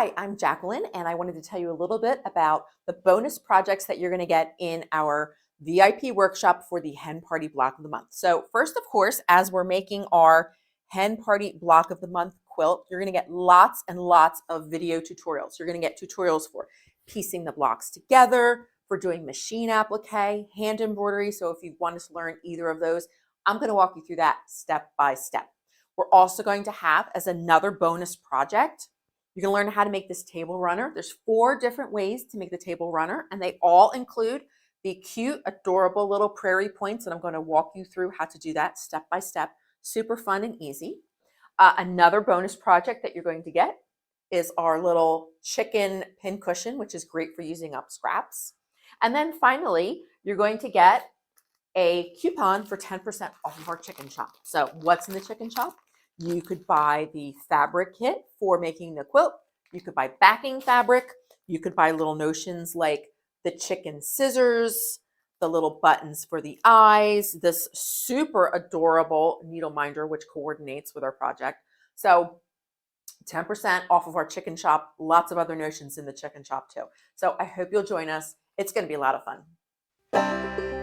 Hi, I'm Jacqueline, and I wanted to tell you a little bit about the bonus projects that you're going to get in our VIP workshop for the Hen Party block of the month. So first, of course, as we're making our Hen Party block of the month quilt, you're going to get lots and lots of video tutorials. You're going to get tutorials for piecing the blocks together, for doing machine applique, hand embroidery. So if you want to learn either of those, I'm going to walk you through that step by step. We're also going to have, as another bonus project, you're going to learn how to make this table runner. There's 4 different ways to make the table runner, and they all include the cute, adorable little prairie points, and I'm going to walk you through how to do that step by step. Super fun and easy. Another bonus project that you're going to get is our little chicken pin cushion, which is great for using up scraps. And then finally, you're going to get a coupon for 10% off of our chicken shop. So what's in the chicken shop? You could buy the fabric kit for making the quilt. You could buy backing fabric. You could buy little notions like the chicken scissors, the little buttons for the eyes, this super adorable needle minder, which coordinates with our project. So 10% off of our chicken shop, lots of other notions in the chicken shop too. So I hope you'll join us. It's going to be a lot of fun.